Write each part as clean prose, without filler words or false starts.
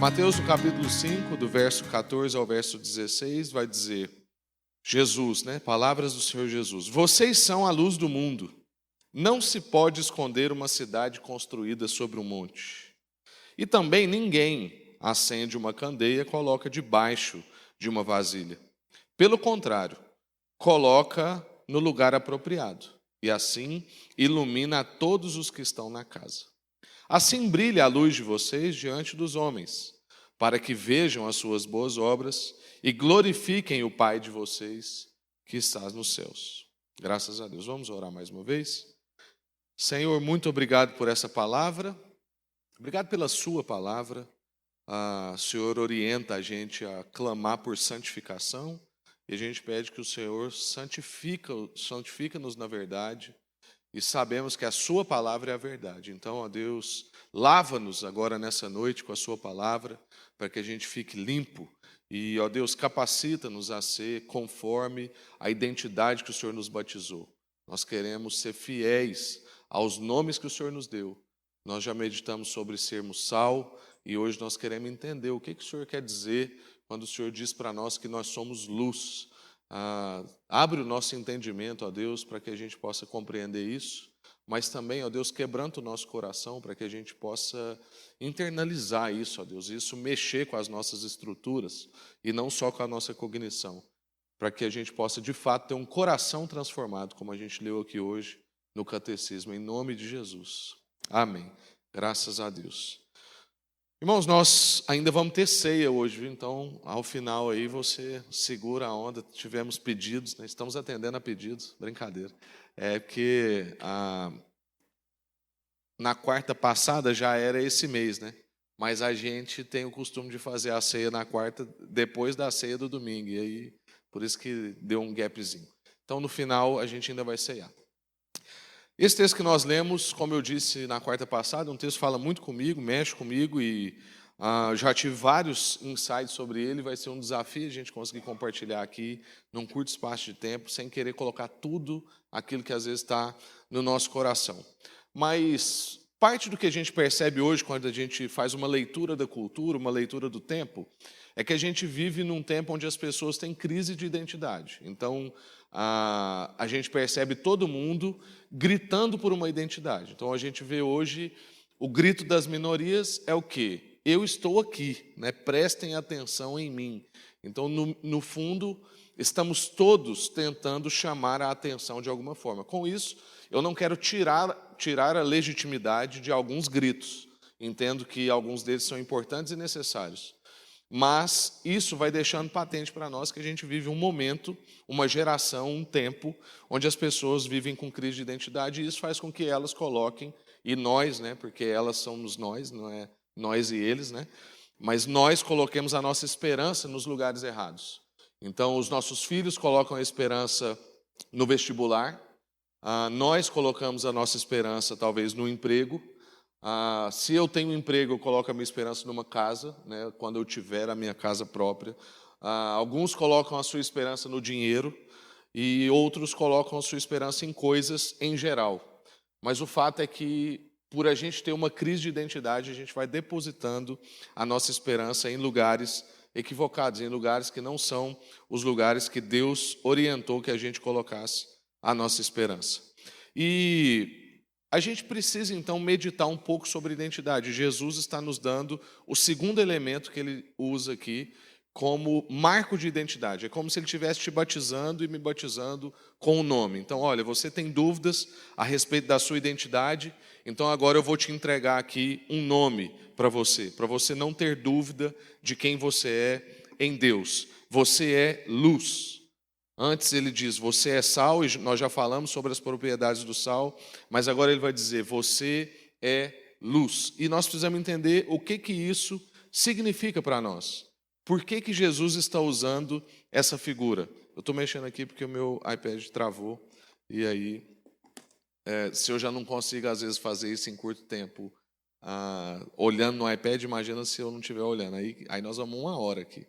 Mateus, no capítulo 5, do verso 14 ao verso 16, vai dizer, Jesus, palavras do Senhor Jesus. Vocês são a luz do mundo. Não se pode esconder uma cidade construída sobre um monte. E também ninguém acende uma candeia e coloca debaixo de uma vasilha. Pelo contrário, coloca no lugar apropriado. E assim ilumina a todos os que estão na casa. Assim brilha a luz de vocês diante dos homens, para que vejam as suas boas obras e glorifiquem o Pai de vocês que está nos céus. Graças a Deus. Vamos orar mais uma vez? Senhor, muito obrigado por essa palavra. Obrigado pela sua palavra. O Senhor orienta a gente a clamar por santificação. E a gente pede que o Senhor santifica-nos na verdade. E sabemos que a sua palavra é a verdade. Então, ó Deus, lava-nos agora nessa noite com a sua palavra, para que a gente fique limpo. E, ó Deus, capacita-nos a ser conforme a identidade que o Senhor nos batizou. Nós queremos ser fiéis aos nomes que o Senhor nos deu. Nós já meditamos sobre sermos sal e hoje nós queremos entender o que o Senhor quer dizer quando o Senhor diz para nós que nós somos luz. Abre o nosso entendimento, ó Deus, para que a gente possa compreender isso, mas também, ó Deus, quebranta o nosso coração para que a gente possa internalizar isso, ó Deus, isso mexer com as nossas estruturas e não só com a nossa cognição, para que a gente possa, de fato, ter um coração transformado, como a gente leu aqui hoje no Catecismo, em nome de Jesus. Amém. Graças a Deus. Irmãos, nós ainda vamos ter ceia hoje, viu? Então, ao final aí você segura a onda. Tivemos pedidos, estamos atendendo a pedidos, brincadeira. Porque na quarta passada já era esse mês, mas a gente tem o costume de fazer a ceia na quarta, depois da ceia do domingo, e aí por isso que deu um gapzinho. Então, no final, a gente ainda vai ceiar. Esse texto que nós lemos, como eu disse na quarta passada, um texto que fala muito comigo, mexe comigo e já tive vários insights sobre ele. Vai ser um desafio a gente conseguir compartilhar aqui num curto espaço de tempo, sem querer colocar tudo aquilo que às vezes está no nosso coração. Mas parte do que a gente percebe hoje quando a gente faz uma leitura da cultura, uma leitura do tempo, é que a gente vive num tempo onde as pessoas têm crise de identidade. Então, a gente percebe todo mundo gritando por uma identidade. Então, a gente vê hoje o grito das minorias é o quê? Eu estou aqui, prestem atenção em mim. Então, no fundo, estamos todos tentando chamar a atenção de alguma forma. Com isso, eu não quero tirar a legitimidade de alguns gritos. Entendo que alguns deles são importantes e necessários. Mas isso vai deixando patente para nós que a gente vive um momento, uma geração, um tempo, onde as pessoas vivem com crise de identidade e isso faz com que elas coloquem, e nós, porque elas somos nós, não é nós e eles, mas nós coloquemos a nossa esperança nos lugares errados. Então, os nossos filhos colocam a esperança no vestibular, nós colocamos a nossa esperança talvez no emprego. Se eu tenho um emprego, eu coloco a minha esperança numa casa, quando eu tiver a minha casa própria. Alguns colocam a sua esperança no dinheiro e outros colocam a sua esperança em coisas em geral. Mas o fato é que, por a gente ter uma crise de identidade, a gente vai depositando a nossa esperança em lugares equivocados, em lugares que não são os lugares que Deus orientou que a gente colocasse a nossa esperança. E a gente precisa, então, meditar um pouco sobre identidade. Jesus está nos dando o segundo elemento que ele usa aqui como marco de identidade. É como se ele estivesse te batizando e me batizando com o nome. Então, olha, você tem dúvidas a respeito da sua identidade, então agora eu vou te entregar aqui um nome para você não ter dúvida de quem você é em Deus. Você é luz. Antes ele diz, você é sal, e nós já falamos sobre as propriedades do sal, mas agora ele vai dizer, você é luz. E nós precisamos entender o que isso significa para nós. Por que Jesus está usando essa figura? Eu estou mexendo aqui porque o meu iPad travou, e aí, se eu já não consigo às vezes fazer isso em curto tempo, olhando no iPad, imagina se eu não estiver olhando, aí nós vamos 1 hora aqui.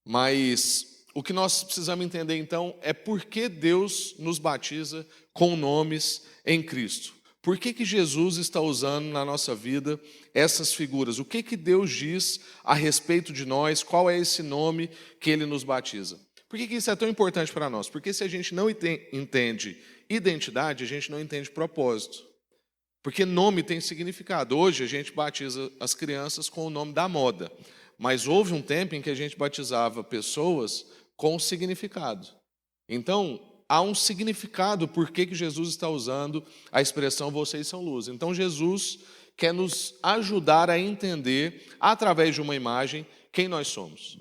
Mas o que nós precisamos entender, então, é por que Deus nos batiza com nomes em Cristo. Por que Jesus está usando na nossa vida essas figuras? O que Deus diz a respeito de nós? Qual é esse nome que Ele nos batiza? Por que isso é tão importante para nós? Porque se a gente não entende identidade, a gente não entende propósito. Porque nome tem significado. Hoje a gente batiza as crianças com o nome da moda. Mas houve um tempo em que a gente batizava pessoas com significado. Então, há um significado por que Jesus está usando a expressão vocês são luz. Então, Jesus quer nos ajudar a entender, através de uma imagem, quem nós somos.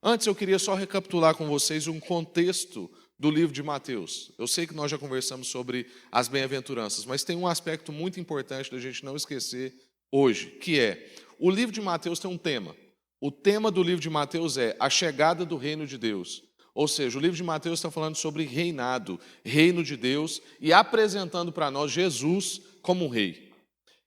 Antes, eu queria só recapitular com vocês um contexto do livro de Mateus. Eu sei que nós já conversamos sobre as bem-aventuranças, mas tem um aspecto muito importante da gente não esquecer hoje, que é, o livro de Mateus tem um tema. O tema do livro de Mateus é a chegada do reino de Deus. Ou seja, o livro de Mateus está falando sobre reinado, reino de Deus, e apresentando para nós Jesus como um rei.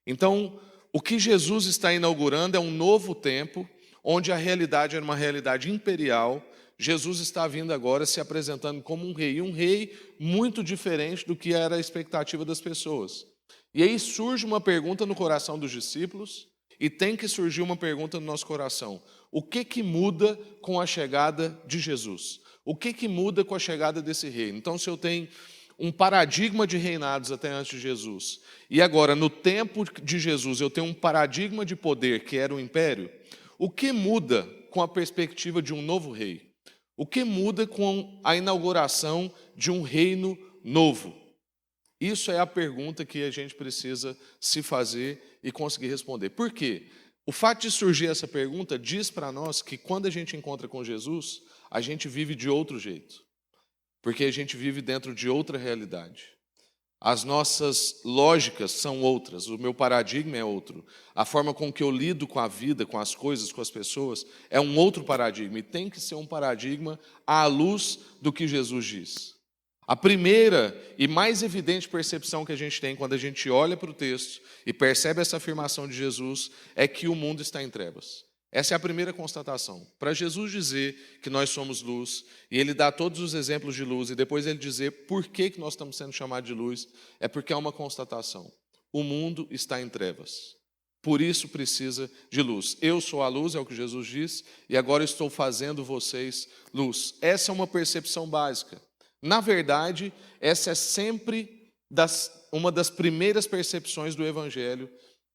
Então, o que Jesus está inaugurando é um novo tempo, onde a realidade era uma realidade imperial. Jesus está vindo agora se apresentando como um rei muito diferente do que era a expectativa das pessoas. E aí surge uma pergunta no coração dos discípulos, e tem que surgir uma pergunta no nosso coração. O que muda com a chegada de Jesus? O que muda com a chegada desse reino? Então, se eu tenho um paradigma de reinados até antes de Jesus, e agora, no tempo de Jesus, eu tenho um paradigma de poder, que era o império, o que muda com a perspectiva de um novo rei? O que muda com a inauguração de um reino novo? Isso é a pergunta que a gente precisa se fazer e conseguir responder. Por quê? O fato de surgir essa pergunta diz para nós que quando a gente encontra com Jesus, a gente vive de outro jeito. Porque a gente vive dentro de outra realidade. As nossas lógicas são outras, o meu paradigma é outro. A forma com que eu lido com a vida, com as coisas, com as pessoas, é um outro paradigma. E tem que ser um paradigma à luz do que Jesus diz. A primeira e mais evidente percepção que a gente tem quando a gente olha para o texto e percebe essa afirmação de Jesus é que o mundo está em trevas. Essa é a primeira constatação. Para Jesus dizer que nós somos luz, e Ele dá todos os exemplos de luz, e depois Ele dizer por que nós estamos sendo chamados de luz, é porque é uma constatação. O mundo está em trevas. Por isso precisa de luz. Eu sou a luz, é o que Jesus diz, e agora estou fazendo vocês luz. Essa é uma percepção básica. Na verdade, essa é sempre uma das primeiras percepções do Evangelho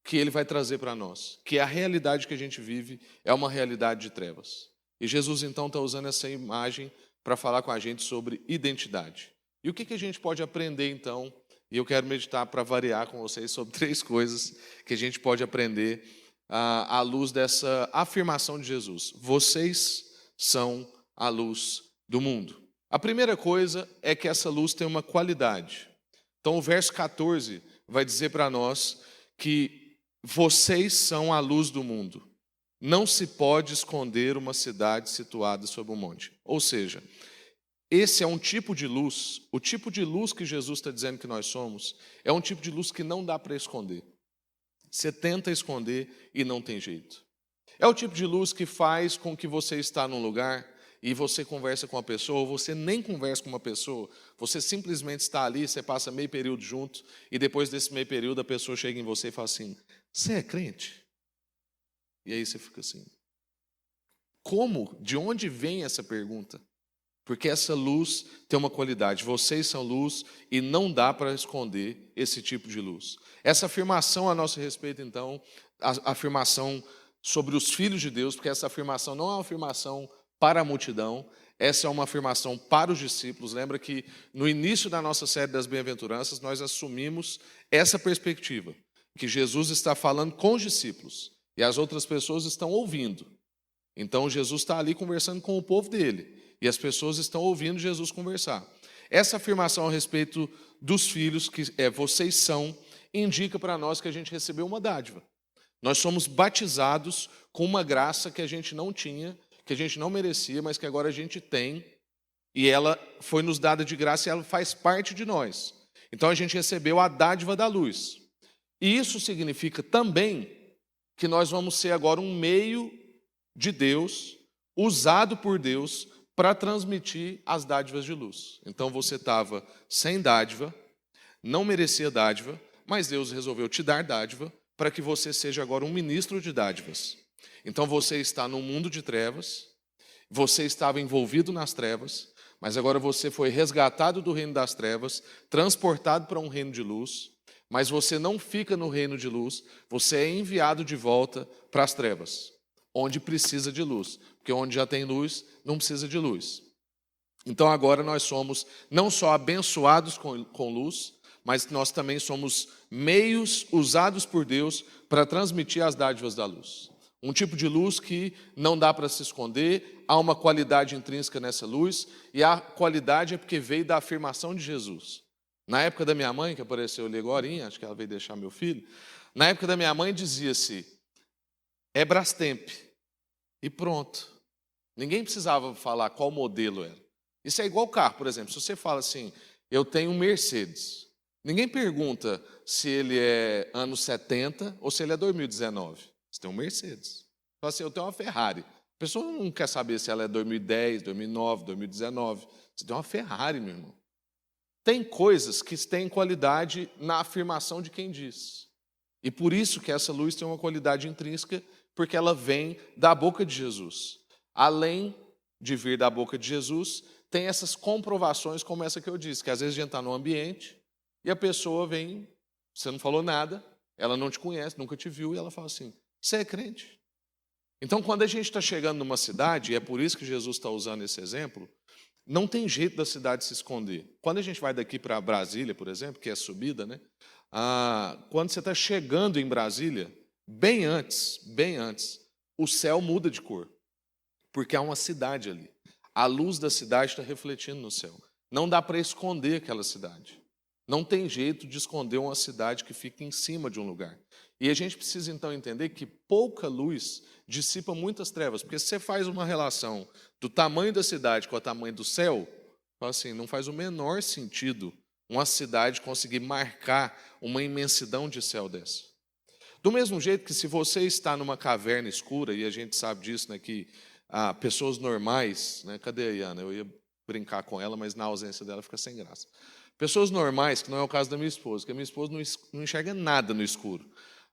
que ele vai trazer para nós, que a realidade que a gente vive é uma realidade de trevas. E Jesus, então, está usando essa imagem para falar com a gente sobre identidade. E o que a gente pode aprender, então? E eu quero meditar para variar com vocês sobre 3 coisas que a gente pode aprender à luz dessa afirmação de Jesus. Vocês são a luz do mundo. A primeira coisa é que essa luz tem uma qualidade. Então, o verso 14 vai dizer para nós que vocês são a luz do mundo. Não se pode esconder uma cidade situada sobre um monte. Ou seja, esse é um tipo de luz, o tipo de luz que Jesus está dizendo que nós somos, é um tipo de luz que não dá para esconder. Você tenta esconder e não tem jeito. É o tipo de luz que faz com que você está num lugar e você conversa com uma pessoa, ou você nem conversa com uma pessoa, você simplesmente está ali, você passa meio período junto, e depois desse meio período a pessoa chega em você e fala assim, você é crente? E aí você fica assim, como? De onde vem essa pergunta? Porque essa luz tem uma qualidade, vocês são luz e não dá para esconder esse tipo de luz. Essa afirmação a nosso respeito, então, a afirmação sobre os filhos de Deus, porque essa afirmação não é uma afirmação para a multidão, essa é uma afirmação para os discípulos. Lembra que no início da nossa série das bem-aventuranças, nós assumimos essa perspectiva, que Jesus está falando com os discípulos e as outras pessoas estão ouvindo. Então Jesus está ali conversando com o povo dele e as pessoas estão ouvindo Jesus conversar. Essa afirmação a respeito dos filhos, que vocês são, indica para nós que a gente recebeu uma dádiva. Nós somos batizados com uma graça que a gente não tinha, que a gente não merecia, mas que agora a gente tem, e ela foi nos dada de graça e ela faz parte de nós. Então a gente recebeu a dádiva da luz. E isso significa também que nós vamos ser agora um meio de Deus, usado por Deus, para transmitir as dádivas de luz. Então você estava sem dádiva, não merecia dádiva, mas Deus resolveu te dar dádiva para que você seja agora um ministro de dádivas. Então você está no mundo de trevas, você estava envolvido nas trevas, mas agora você foi resgatado do reino das trevas, transportado para um reino de luz, mas você não fica no reino de luz, você é enviado de volta para as trevas, onde precisa de luz, porque onde já tem luz, não precisa de luz. Então agora nós somos não só abençoados com luz, mas nós também somos meios usados por Deus para transmitir as dádivas da luz. Um tipo de luz que não dá para se esconder, há uma qualidade intrínseca nessa luz, e a qualidade é porque veio da afirmação de Jesus. Na época da minha mãe, que apareceu ali agora, acho que ela veio deixar meu filho, na época da minha mãe dizia-se, é Brastemp, e pronto. Ninguém precisava falar qual modelo era. Isso é igual carro, por exemplo, se você fala assim, eu tenho um Mercedes, ninguém pergunta se ele é anos 70 ou se ele é 2019. Você tem um Mercedes. Fala assim, eu tenho uma Ferrari. A pessoa não quer saber se ela é 2010, 2009, 2019. Você tem uma Ferrari, meu irmão. Tem coisas que têm qualidade na afirmação de quem diz. E por isso que essa luz tem uma qualidade intrínseca, porque ela vem da boca de Jesus. Além de vir da boca de Jesus, tem essas comprovações como essa que eu disse, que às vezes a gente está num ambiente e a pessoa vem, você não falou nada, ela não te conhece, nunca te viu, e ela fala assim, você é crente? Então, quando a gente está chegando numa cidade, e é por isso que Jesus está usando esse exemplo, não tem jeito da cidade se esconder. Quando a gente vai daqui para Brasília, por exemplo, que é subida, né? Quando você está chegando em Brasília, bem antes, o céu muda de cor, porque há uma cidade ali. A luz da cidade está refletindo no céu. Não dá para esconder aquela cidade. Não tem jeito de esconder uma cidade que fica em cima de um lugar. E a gente precisa, então, entender que pouca luz dissipa muitas trevas. Porque se você faz uma relação do tamanho da cidade com o tamanho do céu, assim, não faz o menor sentido uma cidade conseguir marcar uma imensidão de céu dessa. Do mesmo jeito que se você está numa caverna escura, e a gente sabe disso, né, que pessoas normais... Né, cadê a Iana? Eu ia brincar com ela, mas na ausência dela fica sem graça. Pessoas normais, que não é o caso da minha esposa, porque a minha esposa não enxerga nada no escuro.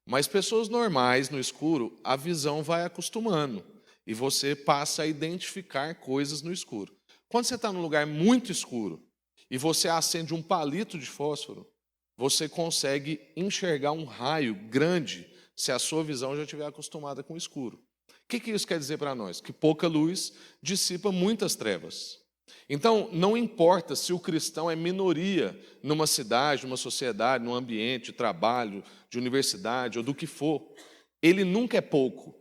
Mas pessoas normais no escuro, a visão vai acostumando. E você passa a identificar coisas no escuro. Quando você está num lugar muito escuro e você acende um palito de fósforo, você consegue enxergar um raio grande se a sua visão já estiver acostumada com o escuro. O que isso quer dizer para nós? Que pouca luz dissipa muitas trevas. Então, não importa se o cristão é minoria numa cidade, numa sociedade, num ambiente de trabalho, de universidade ou do que for, ele nunca é pouco.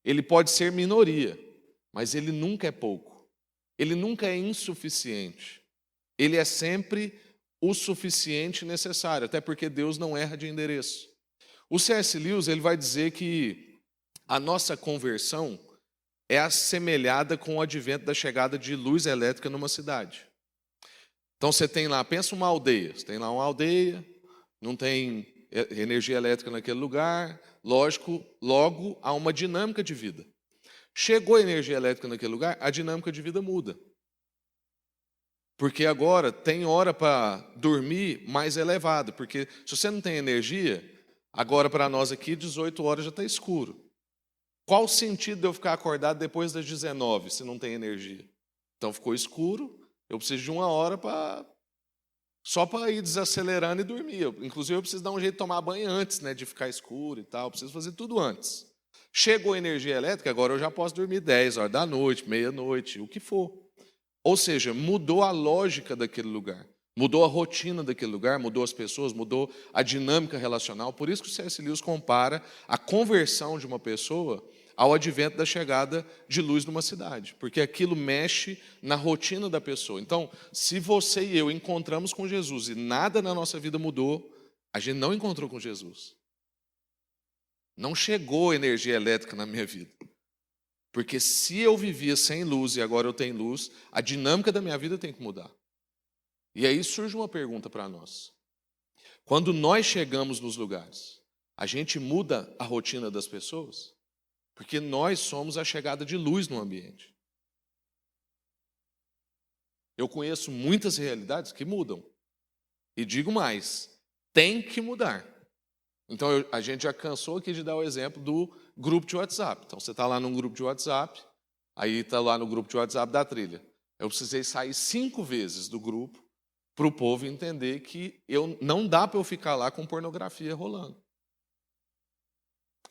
Ele pode ser minoria, mas ele nunca é pouco. Ele nunca é insuficiente. Ele é sempre o suficiente necessário, até porque Deus não erra de endereço. O C.S. Lewis ele vai dizer que a nossa conversão é assemelhada com o advento da chegada de luz elétrica numa cidade. Então você tem lá, pensa uma aldeia, você tem lá uma aldeia, não tem energia elétrica naquele lugar, lógico, logo há uma dinâmica de vida. Chegou a energia elétrica naquele lugar, a dinâmica de vida muda. Porque agora tem hora para dormir mais elevada, porque se você não tem energia, agora para nós aqui 18 horas já está escuro. Qual o sentido de eu ficar acordado depois das 19, se não tem energia? Então ficou escuro, eu preciso de 1 hora só para ir desacelerando e dormir. Inclusive eu preciso dar um jeito de tomar banho antes, né, de ficar escuro e tal, eu preciso fazer tudo antes. Chegou a energia elétrica, agora eu já posso dormir 10 horas da noite, meia-noite, o que for. Ou seja, mudou a lógica daquele lugar, mudou a rotina daquele lugar, mudou as pessoas, mudou a dinâmica relacional. Por isso que o C.S. Lewis compara a conversão de uma pessoa ao advento da chegada de luz numa cidade, porque aquilo mexe na rotina da pessoa. Então, se você e eu encontramos com Jesus e nada na nossa vida mudou, a gente não encontrou com Jesus. Não chegou energia elétrica na minha vida. Porque se eu vivia sem luz e agora eu tenho luz, a dinâmica da minha vida tem que mudar. E aí surge uma pergunta para nós. Quando nós chegamos nos lugares, a gente muda a rotina das pessoas? Porque nós somos a chegada de luz no ambiente. Eu conheço muitas realidades que mudam. E digo mais, tem que mudar. Então, a gente já cansou aqui de dar o exemplo do grupo de WhatsApp. Então, você está lá num grupo de WhatsApp, aí está lá no grupo de WhatsApp da trilha. Eu precisei sair 5 vezes do grupo para o povo entender que não dá para eu ficar lá com pornografia rolando.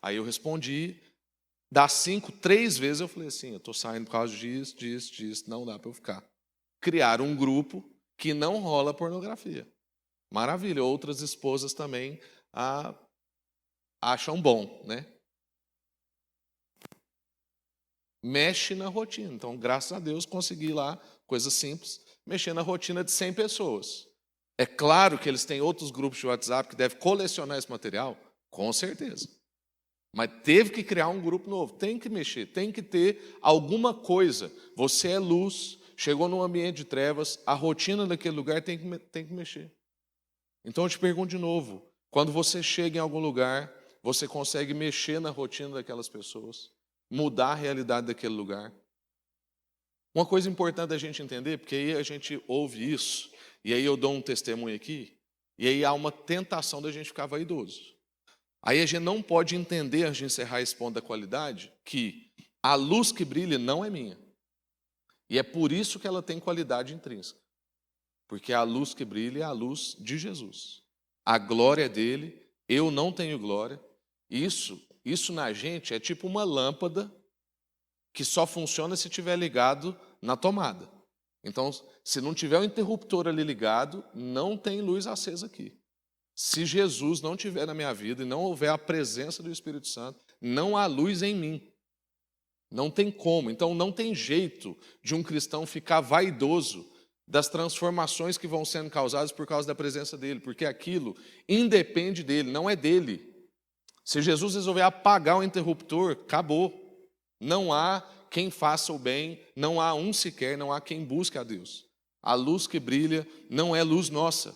Aí eu respondi, das 5, 3 vezes eu falei assim, eu estou saindo por causa disso, não dá para eu ficar. Criaram um grupo que não rola pornografia. Maravilha, outras esposas também acham bom, né? Mexe na rotina. Então, graças a Deus, consegui lá, coisa simples, mexer na rotina de 100 pessoas. É claro que eles têm outros grupos de WhatsApp que devem colecionar esse material, com certeza. Mas teve que criar um grupo novo, tem que mexer, tem que ter alguma coisa. Você é luz, chegou num ambiente de trevas, a rotina daquele lugar tem que mexer. Então eu te pergunto de novo, quando você chega em algum lugar, você consegue mexer na rotina daquelas pessoas, mudar a realidade daquele lugar? Uma coisa importante da gente entender, porque aí a gente ouve isso, e aí eu dou um testemunho aqui, e aí há uma tentação da gente ficar vaidoso. Aí a gente não pode entender, antes de encerrar esse ponto da qualidade, que a luz que brilha não é minha. E é por isso que ela tem qualidade intrínseca. Porque a luz que brilha é a luz de Jesus. A glória é dele, eu não tenho glória. Isso na gente é tipo uma lâmpada que só funciona se estiver ligado na tomada. Então, se não tiver o interruptor ali ligado, não tem luz acesa aqui. Se Jesus não estiver na minha vida e não houver a presença do Espírito Santo, não há luz em mim. Não tem como. Então, não tem jeito de um cristão ficar vaidoso das transformações que vão sendo causadas por causa da presença dele, porque aquilo independe dele, não é dele. Se Jesus resolver apagar o interruptor, acabou. Não há quem faça o bem, não há um sequer, não há quem busque a Deus. A luz que brilha não é luz nossa.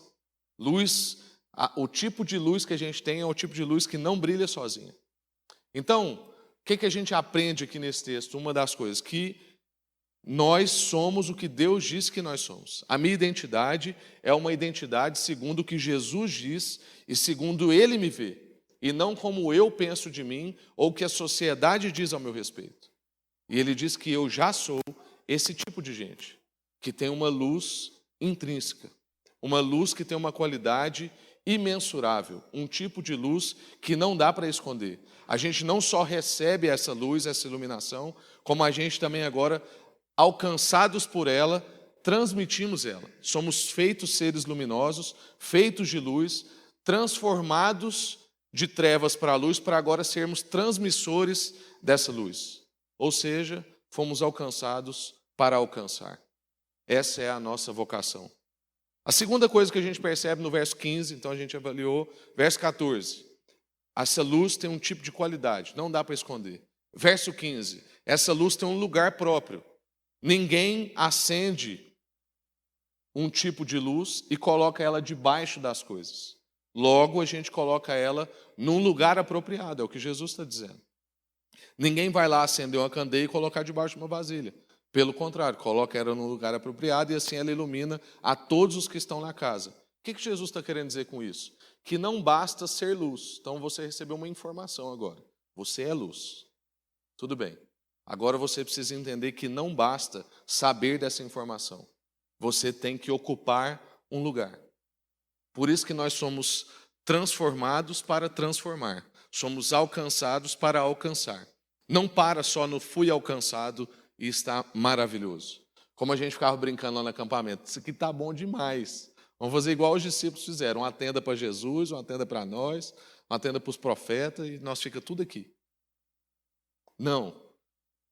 O tipo de luz que a gente tem é o tipo de luz que não brilha sozinha. Então, o que a gente aprende aqui nesse texto? Uma das coisas, que nós somos o que Deus diz que nós somos. A minha identidade é uma identidade segundo o que Jesus diz e segundo Ele me vê, e não como eu penso de mim ou o que a sociedade diz ao meu respeito. E Ele diz que eu já sou esse tipo de gente, que tem uma luz intrínseca, uma luz que tem uma qualidade imensurável, um tipo de luz que não dá para esconder. A gente não só recebe essa luz, essa iluminação, como a gente também agora, alcançados por ela, transmitimos ela. Somos feitos seres luminosos, feitos de luz, transformados de trevas para a luz, para agora sermos transmissores dessa luz. Ou seja, fomos alcançados para alcançar. Essa é a nossa vocação. A segunda coisa que a gente percebe no verso 15, então a gente avaliou, verso 14. Essa luz tem um tipo de qualidade, não dá para esconder. Verso 15, essa luz tem um lugar próprio. Ninguém acende um tipo de luz e coloca ela debaixo das coisas. Logo, a gente coloca ela num lugar apropriado, é o que Jesus está dizendo. Ninguém vai lá acender uma candeia e colocar debaixo de uma vasilha. Pelo contrário, coloca ela num lugar apropriado e assim ela ilumina a todos os que estão na casa. O que Jesus está querendo dizer com isso? Que não basta ser luz. Então você recebeu uma informação agora. Você é luz. Tudo bem. Agora você precisa entender que não basta saber dessa informação. Você tem que ocupar um lugar. Por isso que nós somos transformados para transformar. Somos alcançados para alcançar. Não para só no fui alcançado e está maravilhoso. Como a gente ficava brincando lá no acampamento. Isso aqui está bom demais. Vamos fazer igual os discípulos fizeram. Uma tenda para Jesus, uma tenda para nós, uma tenda para os profetas e nós fica tudo aqui. Não.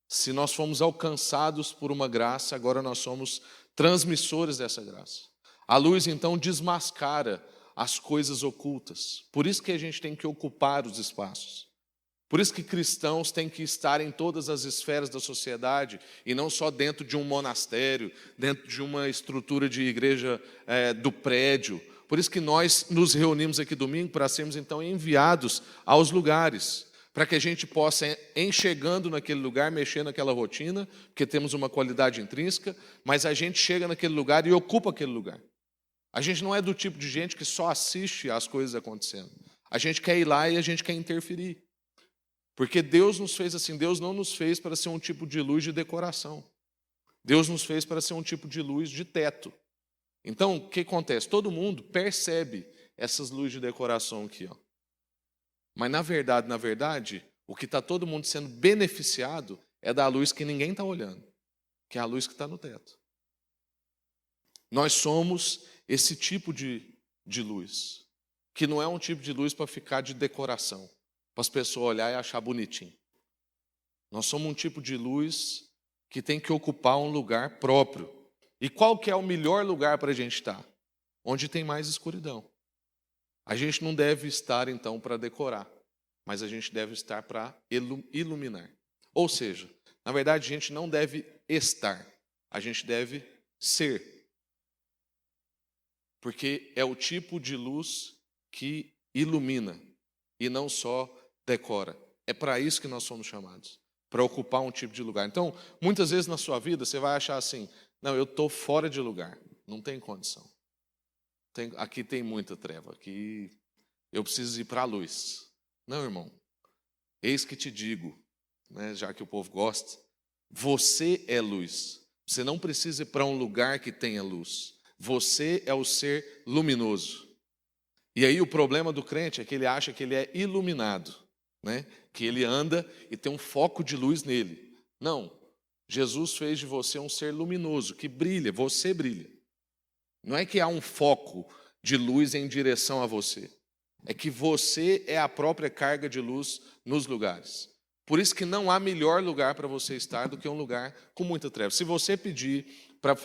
Se nós fomos alcançados por uma graça, agora nós somos transmissores dessa graça. A luz, então, desmascara as coisas ocultas. Por isso que a gente tem que ocupar os espaços. Por isso que cristãos têm que estar em todas as esferas da sociedade e não só dentro de um monastério, dentro de uma estrutura de igreja do prédio. Por isso que nós nos reunimos aqui domingo para sermos então enviados aos lugares, para que a gente possa, chegando naquele lugar, mexer naquela rotina, porque temos uma qualidade intrínseca, mas a gente chega naquele lugar e ocupa aquele lugar. A gente não é do tipo de gente que só assiste às coisas acontecendo. A gente quer ir lá e a gente quer interferir. Porque Deus nos fez assim, Deus não nos fez para ser um tipo de luz de decoração. Deus nos fez para ser um tipo de luz de teto. Então, o que acontece? Todo mundo percebe essas luzes de decoração aqui, ó. Mas na verdade, o que está todo mundo sendo beneficiado é da luz que ninguém está olhando, que é a luz que está no teto. Nós somos esse tipo de luz, que não é um tipo de luz para ficar de decoração, para as pessoas olhar e achar bonitinho. Nós somos um tipo de luz que tem que ocupar um lugar próprio. E qual que é o melhor lugar para a gente estar? Onde tem mais escuridão. A gente não deve estar, então, para decorar, mas a gente deve estar para iluminar. Ou seja, na verdade, a gente não deve estar, a gente deve ser. Porque é o tipo de luz que ilumina e não só decora. É para isso que nós somos chamados, para ocupar um tipo de lugar. Então, muitas vezes na sua vida, você vai achar assim, não, eu estou fora de lugar, não tem condição. Aqui tem muita treva, aqui eu preciso ir para a luz. Não, irmão, eis que te digo, né, já que o povo gosta, você é luz. Você não precisa ir para um lugar que tenha luz. Você é o ser luminoso. E aí o problema do crente é que ele acha que ele é iluminado, né? Que ele anda e tem um foco de luz nele. Não, Jesus fez de você um ser luminoso, que brilha, você brilha. Não é que há um foco de luz em direção a você. É que você é a própria carga de luz nos lugares. Por isso que não há melhor lugar para você estar do que um lugar com muita treva. Se você pedir para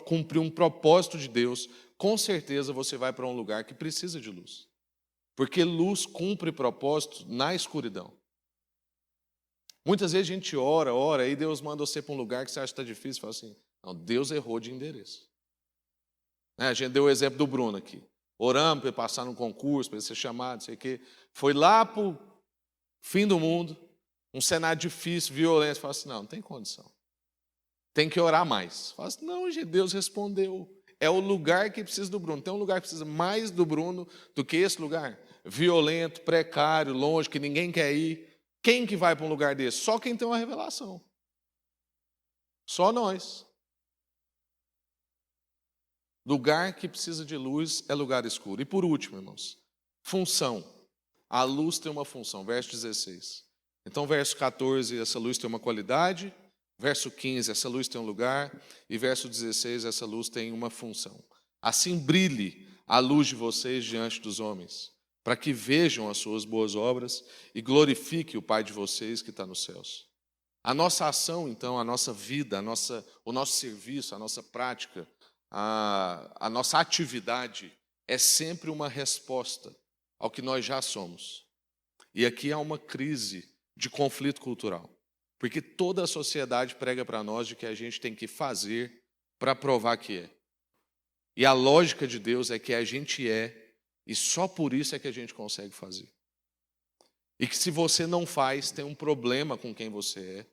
cumprir um propósito de Deus, com certeza você vai para um lugar que precisa de luz. Porque luz cumpre propósito na escuridão. Muitas vezes a gente ora, e Deus manda você para um lugar que você acha que está difícil, e fala assim, não, Deus errou de endereço. A gente deu o exemplo do Bruno aqui. Oramos para ele passar num concurso, para ele ser chamado, não sei o quê. Foi lá para o fim do mundo, um cenário difícil, violento. Fala assim, não tem condição. Tem que orar mais. Fala assim, não, gente, Deus respondeu. É o lugar que precisa do Bruno. Tem um lugar que precisa mais do Bruno do que esse lugar. Violento, precário, longe, que ninguém quer ir. Quem que vai para um lugar desse? Só quem tem uma revelação. Só nós. Lugar que precisa de luz é lugar escuro. E por último, irmãos, função. A luz tem uma função, verso 16. Então, verso 14, essa luz tem uma qualidade. Verso 15, essa luz tem um lugar. E verso 16, essa luz tem uma função. Assim brilhe a luz de vocês diante dos homens, para que vejam as suas boas obras e glorifique o Pai de vocês que está nos céus. A nossa ação, então, a nossa vida, o nosso serviço, a nossa prática, a nossa atividade é sempre uma resposta ao que nós já somos. E aqui há uma crise de conflito cultural, porque toda a sociedade prega para nós de que a gente tem que fazer para provar que é. E a lógica de Deus é que a gente é, e só por isso é que a gente consegue fazer. E que se você não faz, tem um problema com quem você é,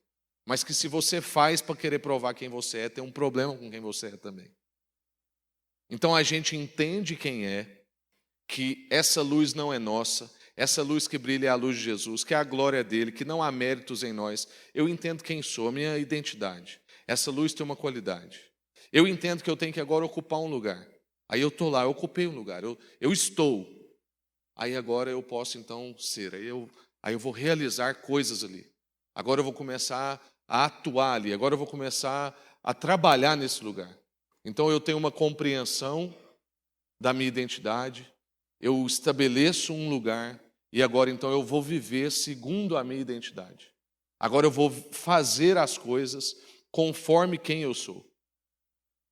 mas que se você faz para querer provar quem você é, tem um problema com quem você é também. Então a gente entende quem é, que essa luz não é nossa, essa luz que brilha é a luz de Jesus, que é a glória dele, que não há méritos em nós. Eu entendo quem sou, a minha identidade. Essa luz tem uma qualidade. Eu entendo que eu tenho que agora ocupar um lugar. Aí eu estou lá, eu ocupei um lugar, eu estou. Aí agora eu posso então ser, aí eu vou realizar coisas ali. Agora eu vou começar a atuar ali, agora eu vou começar a trabalhar nesse lugar. Então eu tenho uma compreensão da minha identidade, eu estabeleço um lugar e agora então eu vou viver segundo a minha identidade. Agora eu vou fazer as coisas conforme quem eu sou.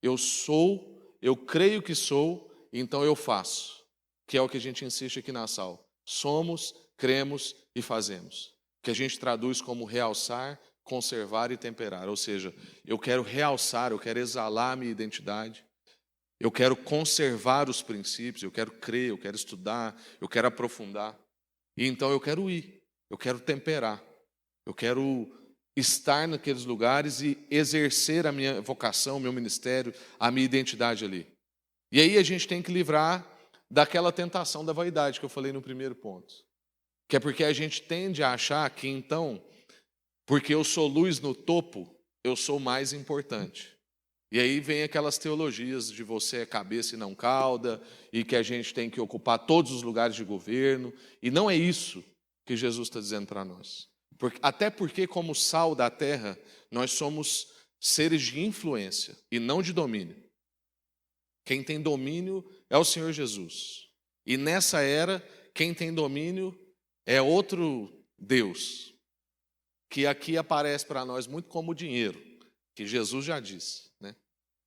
Eu sou, eu creio que sou, então eu faço. Que é o que a gente insiste aqui na sala. Somos, cremos e fazemos. Que a gente traduz como realçar, conservar e temperar. Ou seja, eu quero realçar, eu quero exalar a minha identidade. Eu quero conservar os princípios, eu quero crer, eu quero estudar, eu quero aprofundar. E então eu quero ir, eu quero temperar. Eu quero estar naqueles lugares e exercer a minha vocação, o meu ministério, a minha identidade ali. E aí a gente tem que livrar daquela tentação da vaidade que eu falei no primeiro ponto. Que é porque a gente tende a achar que, então, porque eu sou luz no topo, eu sou mais importante. E aí vem aquelas teologias de você é cabeça e não cauda, e que a gente tem que ocupar todos os lugares de governo. E não é isso que Jesus está dizendo para nós. Até porque, como sal da terra, nós somos seres de influência e não de domínio. Quem tem domínio é o Senhor Jesus. E nessa era, quem tem domínio é outro Deus, que aqui aparece para nós muito como dinheiro, que Jesus já disse, né?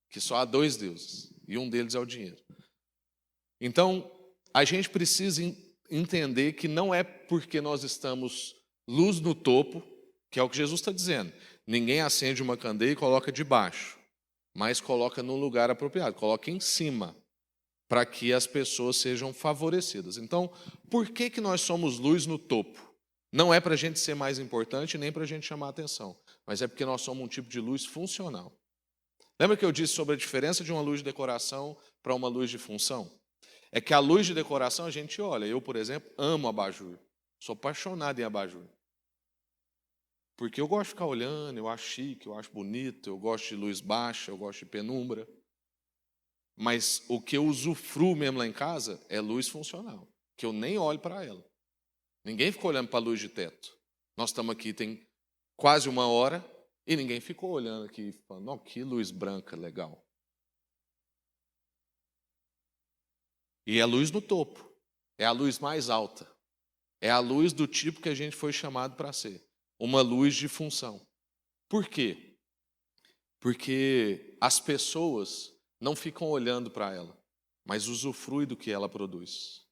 Que só há dois deuses, e um deles é o dinheiro. Então, a gente precisa entender que não é porque nós estamos luz no topo, que é o que Jesus está dizendo. Ninguém acende uma candeia e coloca debaixo, mas coloca num lugar apropriado, coloca em cima, para que as pessoas sejam favorecidas. Então, por que nós somos luz no topo? Não é para a gente ser mais importante, nem para a gente chamar a atenção, mas é porque nós somos um tipo de luz funcional. Lembra que eu disse sobre a diferença de uma luz de decoração para uma luz de função? É que a luz de decoração a gente olha. Eu, por exemplo, amo abajur. Sou apaixonado em abajur. Porque eu gosto de ficar olhando, eu acho chique, eu acho bonito, eu gosto de luz baixa, eu gosto de penumbra. Mas o que eu usufruo mesmo lá em casa é luz funcional, que eu nem olho para ela. Ninguém ficou olhando para a luz de teto. Nós estamos aqui tem quase uma hora e ninguém ficou olhando aqui falando, não, que luz branca legal. E é a luz no topo, é a luz mais alta, é a luz do tipo que a gente foi chamado para ser, uma luz de função. Por quê? Porque as pessoas não ficam olhando para ela, mas usufruem do que ela produz.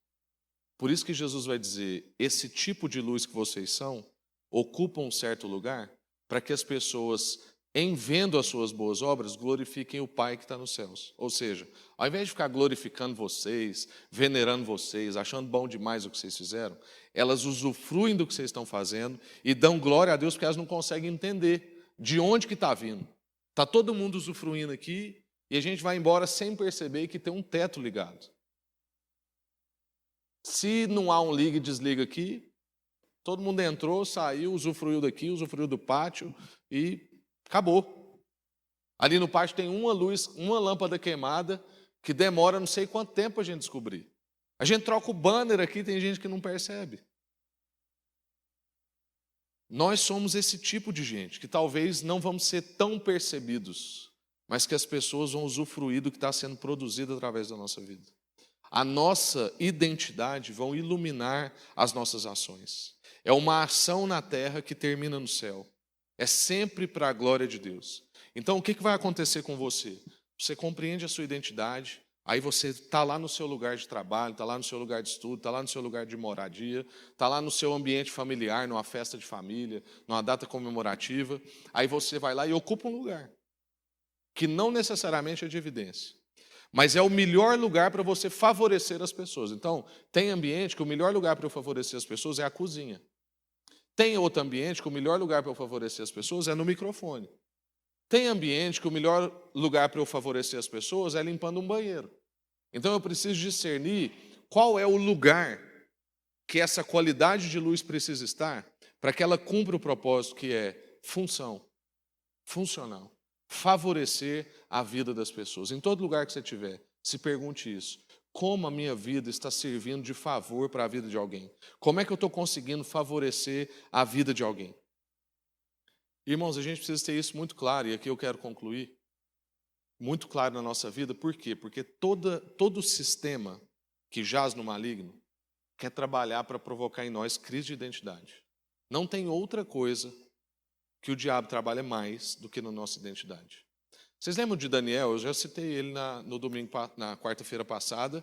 Por isso que Jesus vai dizer, esse tipo de luz que vocês são, ocupa um certo lugar, para que as pessoas, em vendo as suas boas obras, glorifiquem o Pai que está nos céus. Ou seja, ao invés de ficar glorificando vocês, venerando vocês, achando bom demais o que vocês fizeram, elas usufruem do que vocês estão fazendo e dão glória a Deus porque elas não conseguem entender de onde que está vindo. Está todo mundo usufruindo aqui e a gente vai embora sem perceber que tem um teto ligado. Se não há um liga e desliga aqui, todo mundo entrou, saiu, usufruiu daqui, usufruiu do pátio e acabou. Ali no pátio tem uma luz, uma lâmpada queimada que demora não sei quanto tempo a gente descobrir. A gente troca o banner aqui, tem gente que não percebe. Nós somos esse tipo de gente que talvez não vamos ser tão percebidos, mas que as pessoas vão usufruir do que está sendo produzido através da nossa vida. A nossa identidade vão iluminar as nossas ações. É uma ação na terra que termina no céu. É sempre para a glória de Deus. Então, o que vai acontecer com você? Você compreende a sua identidade, aí você está lá no seu lugar de trabalho, está lá no seu lugar de estudo, está lá no seu lugar de moradia, está lá no seu ambiente familiar, numa festa de família, numa data comemorativa. Aí você vai lá e ocupa um lugar, que não necessariamente é de evidência. Mas é o melhor lugar para você favorecer as pessoas. Então, tem ambiente que o melhor lugar para eu favorecer as pessoas é a cozinha. Tem outro ambiente que o melhor lugar para eu favorecer as pessoas é no microfone. Tem ambiente que o melhor lugar para eu favorecer as pessoas é limpando um banheiro. Então, eu preciso discernir qual é o lugar que essa qualidade de luz precisa estar para que ela cumpra o propósito que é função, funcional. Favorecer a vida das pessoas. Em todo lugar que você estiver, se pergunte isso. Como a minha vida está servindo de favor para a vida de alguém? Como é que eu estou conseguindo favorecer a vida de alguém? Irmãos, a gente precisa ter isso muito claro, e aqui eu quero concluir. Muito claro na nossa vida, por quê? Porque todo sistema que jaz no maligno quer trabalhar para provocar em nós crise de identidade. Não tem outra coisa que o diabo trabalha mais do que na nossa identidade. Vocês lembram de Daniel? Eu já citei ele no domingo, na quarta-feira passada,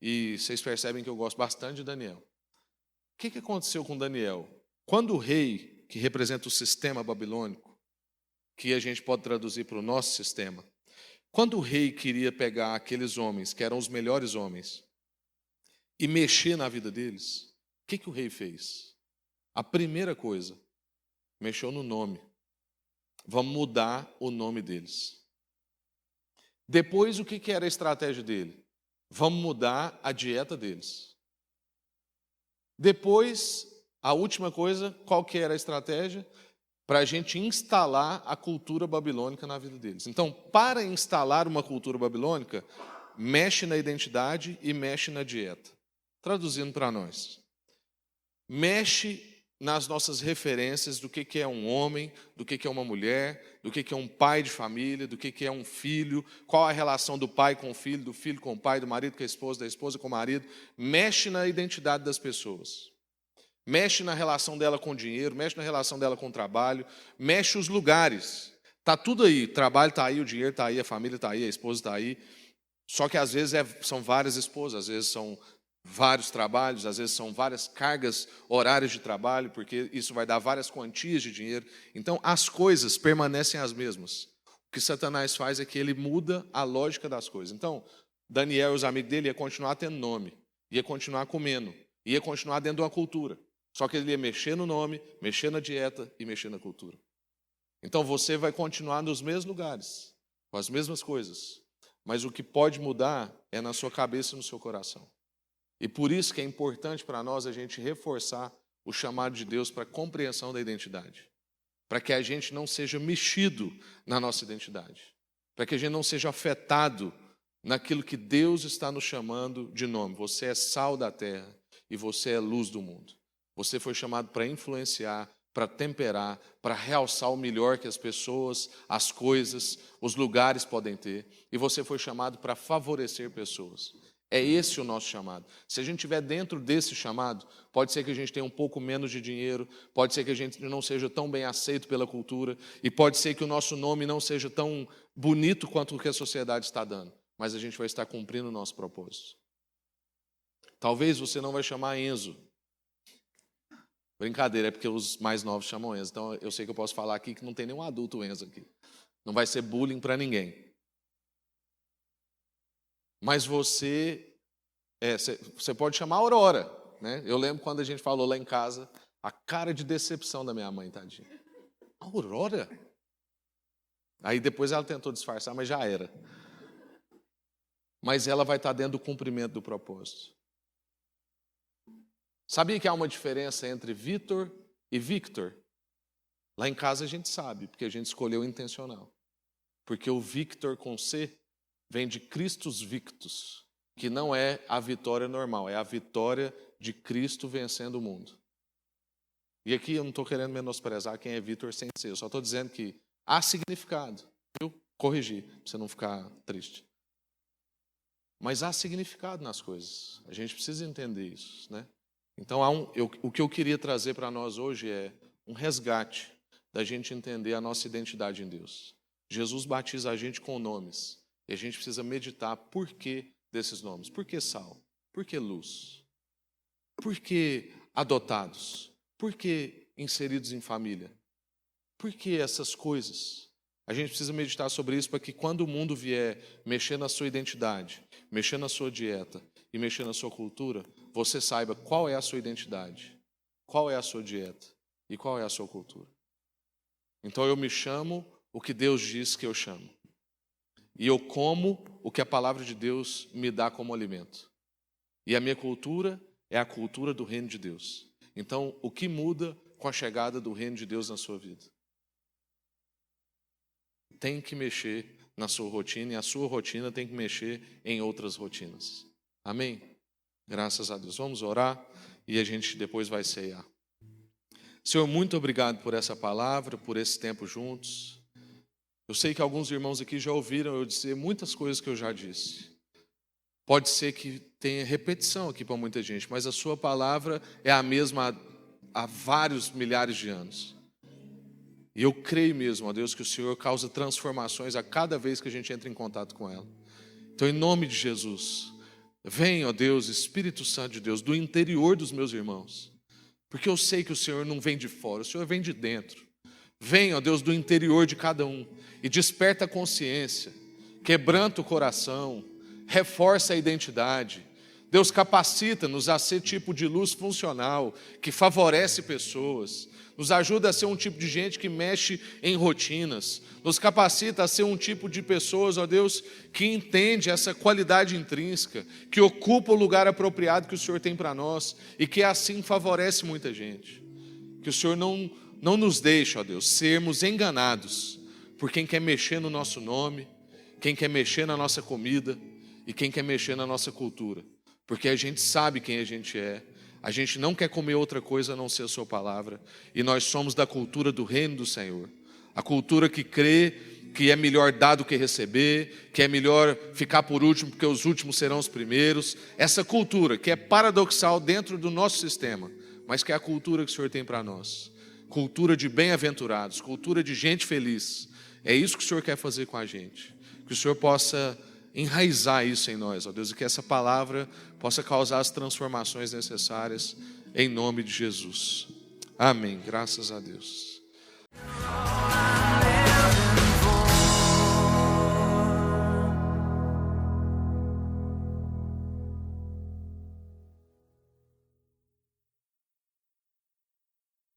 e vocês percebem que eu gosto bastante de Daniel. O que aconteceu com Daniel? Quando o rei, que representa o sistema babilônico, que a gente pode traduzir para o nosso sistema, quando o rei queria pegar aqueles homens, que eram os melhores homens, e mexer na vida deles, o que o rei fez? A primeira coisa, mexeu no nome. Vamos mudar o nome deles. Depois, o que era a estratégia dele? vamos mudar a dieta deles. Depois, a última coisa, qual que era a estratégia? Para a gente instalar a cultura babilônica na vida deles. Então, para instalar uma cultura babilônica, mexe na identidade e mexe na dieta. Traduzindo para nós. Mexe nas nossas referências do que é um homem, do que é uma mulher, do que é um pai de família, do que é um filho, qual a relação do pai com o filho, do filho com o pai, do marido com a esposa, da esposa com o marido. Mexe na identidade das pessoas. Mexe na relação dela com o dinheiro, mexe na relação dela com o trabalho, mexe os lugares. Está tudo aí, o trabalho está aí, o dinheiro está aí, a família está aí, a esposa está aí. Só que às vezes são várias esposas, às vezes são vários trabalhos, às vezes são várias cargas horárias de trabalho, porque isso vai dar várias quantias de dinheiro. Então, as coisas permanecem as mesmas. O que Satanás faz é que ele muda a lógica das coisas. Então, Daniel e os amigos dele iam continuar tendo nome, ia continuar comendo, ia continuar dentro de uma cultura. Só que ele ia mexer no nome, mexer na dieta e mexer na cultura. Então, você vai continuar nos mesmos lugares, com as mesmas coisas. Mas o que pode mudar é na sua cabeça e no seu coração. E por isso que é importante para nós a gente reforçar o chamado de Deus para a compreensão da identidade. Para que a gente não seja mexido na nossa identidade. Para que a gente não seja afetado naquilo que Deus está nos chamando de nome. Você é sal da terra e você é luz do mundo. Você foi chamado para influenciar, para temperar, para realçar o melhor que as pessoas, as coisas, os lugares podem ter. E você foi chamado para favorecer pessoas. É esse o nosso chamado. Se a gente estiver dentro desse chamado, pode ser que a gente tenha um pouco menos de dinheiro, pode ser que a gente não seja tão bem aceito pela cultura, e pode ser que o nosso nome não seja tão bonito quanto o que a sociedade está dando, mas a gente vai estar cumprindo o nosso propósito. Talvez você não vai chamar Enzo. Brincadeira, é porque os mais novos chamam Enzo. Então eu sei que eu posso falar aqui que não tem nenhum adulto Enzo aqui. Não vai ser bullying para ninguém. Mas você pode chamar Aurora, né? Eu lembro quando a gente falou lá em casa, a cara de decepção da minha mãe, tadinha. Aurora? Aí depois ela tentou disfarçar, mas já era. Mas ela vai estar dentro do cumprimento do propósito. Sabia que há uma diferença entre Vitor e Victor? Lá em casa a gente sabe, porque a gente escolheu intencional. Porque o Victor com C vem de Christus Victus, que não é a vitória normal, é a vitória de Cristo vencendo o mundo. E aqui eu não estou querendo menosprezar quem é Victor sem ser, eu só estou dizendo que há significado. Eu corrigi, para você não ficar triste. Mas há significado nas coisas, a gente precisa entender isso, né? Então, o que eu queria trazer para nós hoje é um resgate da gente entender a nossa identidade em Deus. Jesus batiza a gente com nomes. E a gente precisa meditar por que desses nomes. Por que sal? Por que luz? Por que adotados? Por que inseridos em família? Por que essas coisas? A gente precisa meditar sobre isso para que quando o mundo vier mexer na sua identidade, mexer na sua dieta e mexer na sua cultura, você saiba qual é a sua identidade, qual é a sua dieta e qual é a sua cultura. Então eu me chamo o que Deus diz que eu chamo. E eu como o que a palavra de Deus me dá como alimento. E a minha cultura é a cultura do reino de Deus. Então, o que muda com a chegada do reino de Deus na sua vida? Tem que mexer na sua rotina e a sua rotina tem que mexer em outras rotinas. Amém? Graças a Deus. Vamos orar e a gente depois vai ceiar. Senhor, muito obrigado por essa palavra, por esse tempo juntos. Eu sei que alguns irmãos aqui já ouviram eu dizer muitas coisas que eu já disse. Pode ser que tenha repetição aqui para muita gente, mas a sua palavra é a mesma há vários milhares de anos. E eu creio mesmo, ó Deus, que o Senhor causa transformações a cada vez que a gente entra em contato com ela. Então, em nome de Jesus, vem, ó Deus, Espírito Santo de Deus, do interior dos meus irmãos. Porque eu sei que o Senhor não vem de fora, o Senhor vem de dentro. Vem, ó Deus, do interior de cada um e desperta a consciência, quebranta o coração, reforça a identidade. Deus, capacita-nos a ser tipo de luz funcional, que favorece pessoas. Nos ajuda a ser um tipo de gente que mexe em rotinas. Nos capacita a ser um tipo de pessoas, ó Deus, que entende essa qualidade intrínseca, que ocupa o lugar apropriado que o Senhor tem para nós e que assim favorece muita gente. Que o Senhor não nos deixe, ó Deus, sermos enganados por quem quer mexer no nosso nome, quem quer mexer na nossa comida e quem quer mexer na nossa cultura. Porque a gente sabe quem a gente é. A gente não quer comer outra coisa a não ser a sua palavra. E nós somos da cultura do reino do Senhor. A cultura que crê que é melhor dar do que receber, que é melhor ficar por último porque os últimos serão os primeiros. Essa cultura que é paradoxal dentro do nosso sistema, mas que é a cultura que o Senhor tem para nós. Cultura de bem-aventurados, cultura de gente feliz. É isso que o Senhor quer fazer com a gente. Que o Senhor possa enraizar isso em nós, ó Deus, e que essa palavra possa causar as transformações necessárias em nome de Jesus. Amém. Graças a Deus.